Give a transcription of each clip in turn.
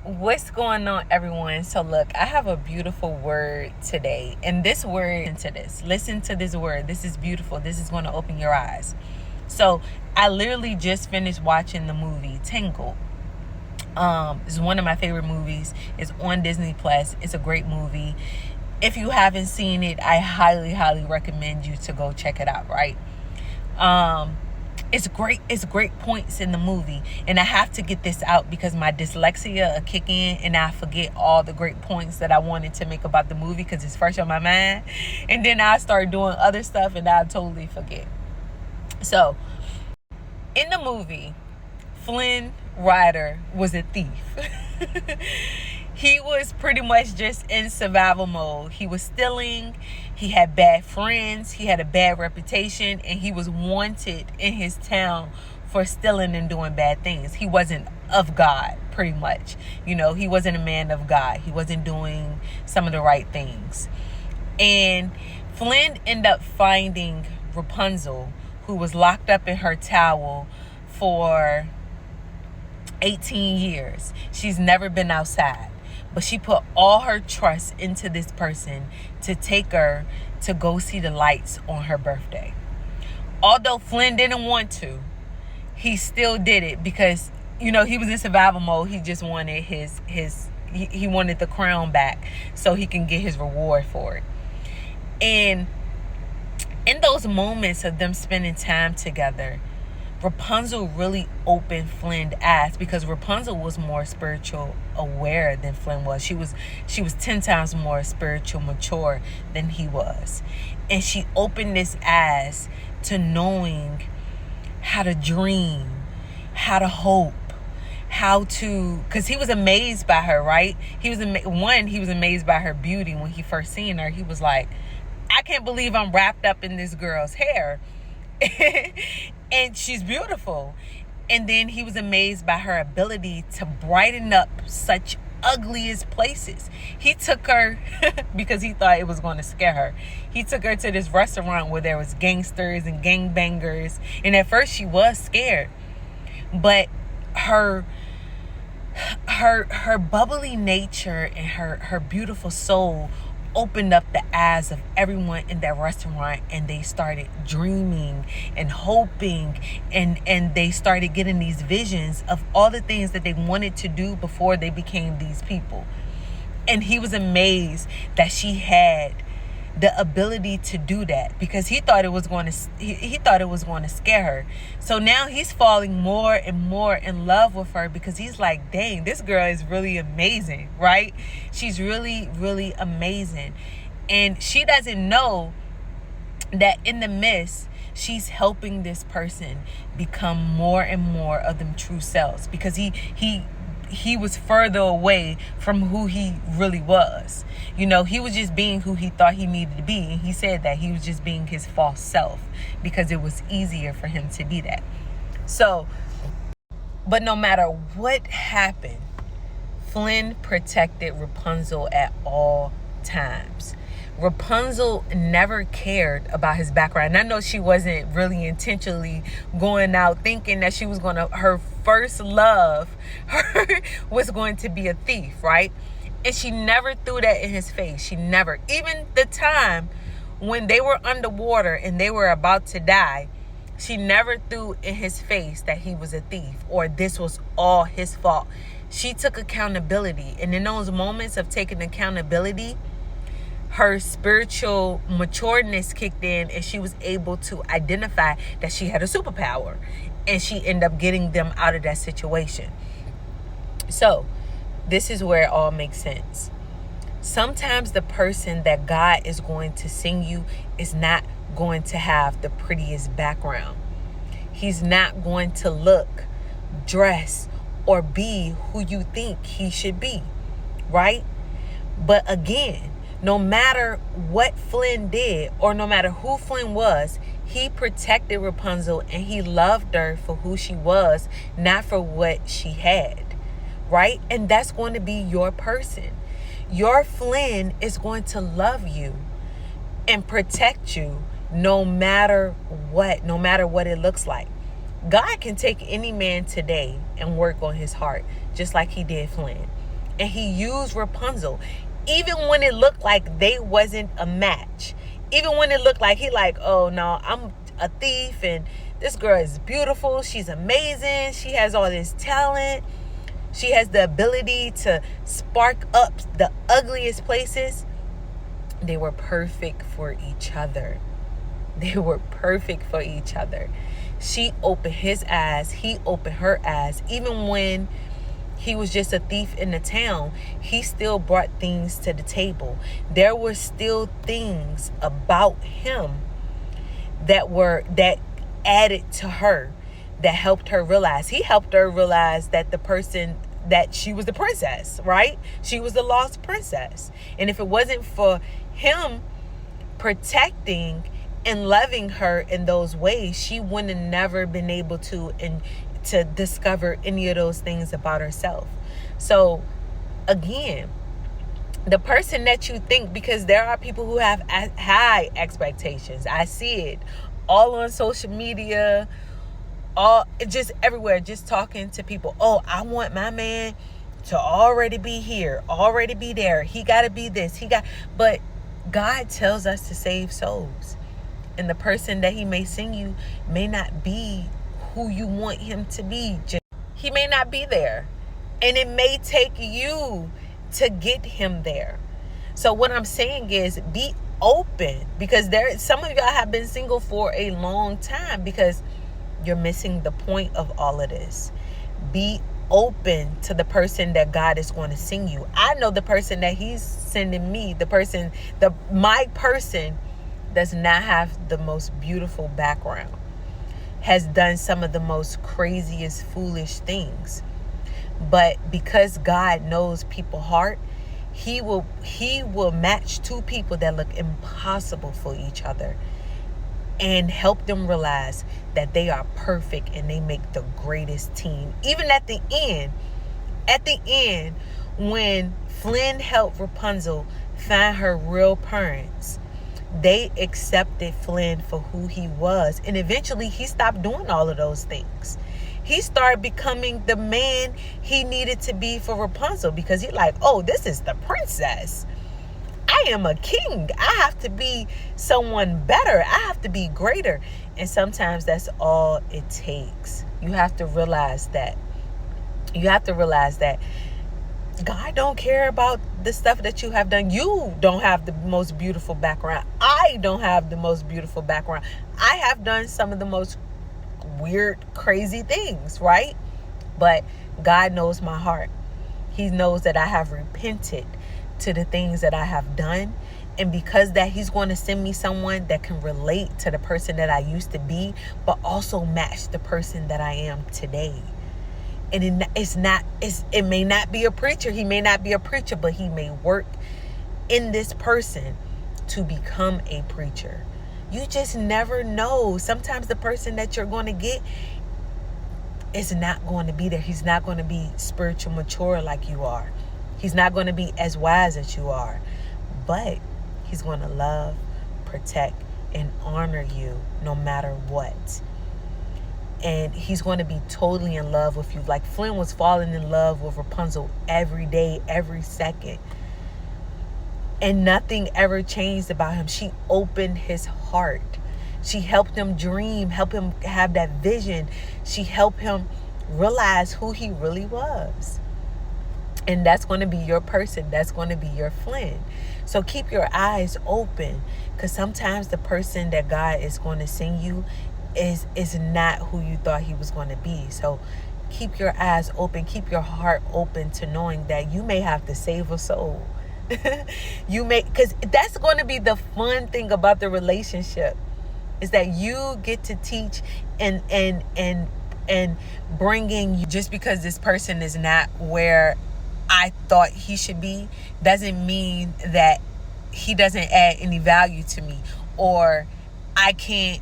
What's going on, everyone? So look, I have a beautiful word today, and this word, listen to this word. This is beautiful. This is going to open your eyes. So I literally just finished watching the movie Tangled. It's one of my favorite movies. It's on Disney Plus. It's a great movie. If you haven't seen it, I highly recommend you to go check it out, right? It's great points in the movie, and I have to get this out because my dyslexia will kick in and I forget all the great points that I wanted to make about the movie because it's fresh on my mind, and then I start doing other stuff and I totally forget. So in the movie, Flynn Rider was a thief. He was pretty much just in survival mode. He was stealing. He had bad friends. He had a bad reputation. And he was wanted in his town for stealing and doing bad things. He wasn't of God, pretty much. He wasn't a man of God. He wasn't doing some of the right things. And Flynn ended up finding Rapunzel, who was locked up in her tower for 18 years. She's never been outside. But she put all her trust into this person to take her to go see the lights on her birthday. Although Flynn didn't want to, he still did it because, he was in survival mode. He just wanted he wanted the crown back so he can get his reward for it. And in those moments of them spending time together, Rapunzel really opened Flynn's eyes because Rapunzel was more spiritual aware than Flynn was. She was 10 times more spiritual mature than he was. And she opened his eyes to knowing how to dream, how to hope, because he was amazed by her, right? He was amazed by her beauty. When he first seen her, he was like, I can't believe I'm wrapped up in this girl's hair. And she's beautiful. And then he was amazed by her ability to brighten up such ugliest places. He took her because he thought it was going to scare her. He took her to this restaurant where there was gangsters and gangbangers, and at first she was scared, but her bubbly nature and her beautiful soul opened up the eyes of everyone in that restaurant, and they started dreaming and hoping, and they started getting these visions of all the things that they wanted to do before they became these people. And he was amazed that she had the ability to do that because he thought it was going to scare her. So now he's falling more and more in love with her because he's like, dang, this girl is really amazing, right? She's really amazing. And she doesn't know that in the midst, she's helping this person become more and more of them true selves because he was further away from who he really was. He was just being who he thought he needed to be. And he said that he was just being his false self because it was easier for him to be that. So, but no matter what happened, Flynn protected Rapunzel at all times. Rapunzel never cared about his background. And I know she wasn't really intentionally going out thinking that she was her first love was going to be a thief, right? And she never threw that in his face. She never. Even the time when they were underwater and they were about to die, she never threw in his face that he was a thief or this was all his fault. She took accountability. And in those moments of taking accountability, her spiritual matureness kicked in, and she was able to identify that she had a superpower, and she ended up getting them out of that situation. So this is where it all makes sense. Sometimes the person that God is going to send you is not going to have the prettiest background. He's not going to look, dress, or be who you think he should be, right? But again, no matter what Flynn did or no matter who Flynn was, he protected Rapunzel and he loved her for who she was, not for what she had, right? And that's going to be your person. Your Flynn is going to love you and protect you no matter what it looks like. God can take any man today and work on his heart, just like he did Flynn. And he used Rapunzel. Even when it looked like they wasn't a match. Even when it looked like he like, oh no, I'm a thief and this girl is beautiful. She's amazing. She has all this talent. She has the ability to spark up the ugliest places. They were perfect for each other. They were perfect for each other. She opened his eyes. He opened her eyes. Even when he was just a thief in the town, he still brought things to the table. There were still things about him that added to her, that helped her realize. He helped her realize that that she was the princess, right? She was the lost princess. And if it wasn't for him protecting and loving her in those ways, she wouldn't have never been able to discover any of those things about herself. So again, the person that you think, because there are people who have high expectations. I see it all on social media, all just everywhere, just talking to people. Oh, I want my man to already be here, already be there. He got to be this. But God tells us to save souls. And the person that he may send you may not be who you want him to be. He may not be there. And it may take you to get him there. So what I'm saying is, be open, because some of y'all have been single for a long time because you're missing the point of all of this. Be open to the person that God is going to send you. I know the person that he's sending me, my person does not have the most beautiful background, has done some of the most craziest, foolish things. But because God knows people's heart, he will match two people that look impossible for each other and help them realize that they are perfect and they make the greatest team. Even at the end, when Flynn helped Rapunzel find her real parents, they accepted Flynn for who he was. And eventually he stopped doing all of those things. He started becoming the man he needed to be for Rapunzel, because he like, oh, this is the princess. I am a king. I have to be someone better. I have to be greater. And sometimes that's all it takes. You have to realize that. You have to realize that God don't care about the stuff that you have done. You don't have the most beautiful background. I don't have the most beautiful background. I have done some of the most weird, crazy things, right? But God knows my heart. He knows that I have repented to the things that I have done. And because that, he's going to send me someone that can relate to the person that I used to be, but also match the person that I am today. And it may not be a preacher. He may not be a preacher, but he may work in this person to become a preacher. You just never know. Sometimes the person that you're going to get is not going to be there. He's not going to be spiritual mature like you are. He's not going to be as wise as you are. But he's going to love, protect, and honor you no matter what. And he's going to be totally in love with you. Like Flynn was falling in love with Rapunzel every day, every second. And nothing ever changed about him. She opened his heart. She helped him dream, help him have that vision. She helped him realize who he really was. And that's going to be your person. That's going to be your Flynn. So keep your eyes open, because sometimes the person that God is going to send you is not who you thought he was going to be. So keep your eyes open. Keep your heart open to knowing that you may have to save a soul. Because that's going to be the fun thing about the relationship, is that you get to teach and bringing you. Just because this person is not where I thought he should be doesn't mean that he doesn't add any value to me, or I can't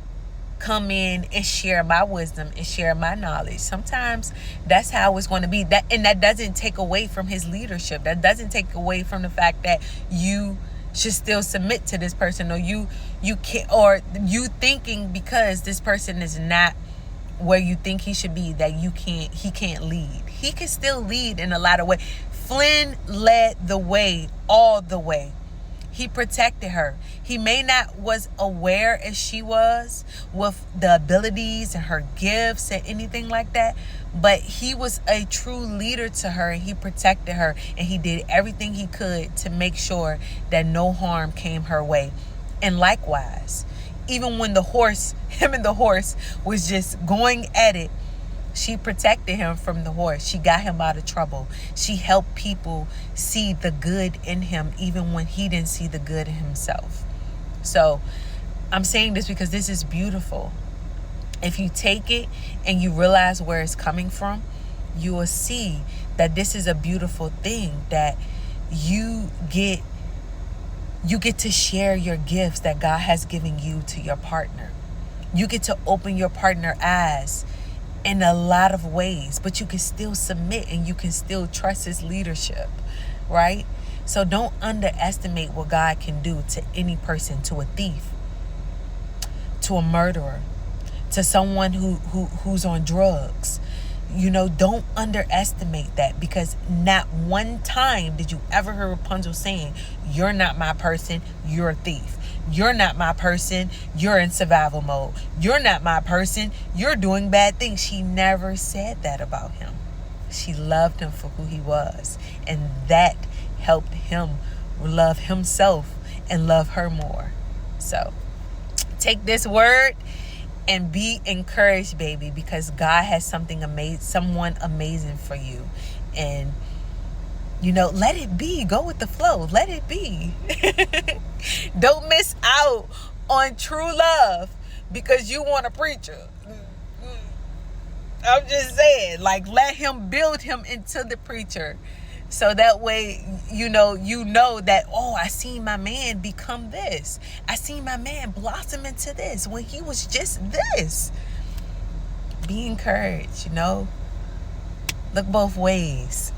come in and share my wisdom and share my knowledge. Sometimes that's how it's going to be. That doesn't take away from his leadership. That doesn't take away from the fact that you should still submit to this person, or you can't, or you thinking because this person is not where you think he should be, that he can't lead. He can still lead in a lot of ways. Flynn led the way, all the way. He protected her. He may not was aware as she was with the abilities and her gifts and anything like that, but he was a true leader to her, and he protected her, and he did everything he could to make sure that no harm came her way. And likewise, even when him and the horse was just going at it, she protected him from the horse. She got him out of trouble. She helped people see the good in him, even when he didn't see the good in himself. So I'm saying this because this is beautiful. If you take it and you realize where it's coming from, you will see that this is a beautiful thing, that you get to share your gifts that God has given you to your partner. You get to open your partner's eyes in a lot of ways, but you can still submit and you can still trust his leadership, right? So don't underestimate what God can do to any person, to a thief, to a murderer, to someone who's on drugs. Don't underestimate that, because not one time did you ever hear Rapunzel saying, "You're not my person, you're a thief. You're not my person, you're in survival mode. You're not my person, you're doing bad things." She never said that about him. She loved him for who he was, and that helped him love himself and love her more. So take this word and be encouraged, baby, because God has someone amazing for you. And let it be. Go with the flow. Let it be. Don't miss out on true love because you want a preacher. I'm just saying, let him build him into the preacher. So that way, you know that, oh, I seen my man become this. I seen my man blossom into this when he was just this. Be encouraged, Look both ways,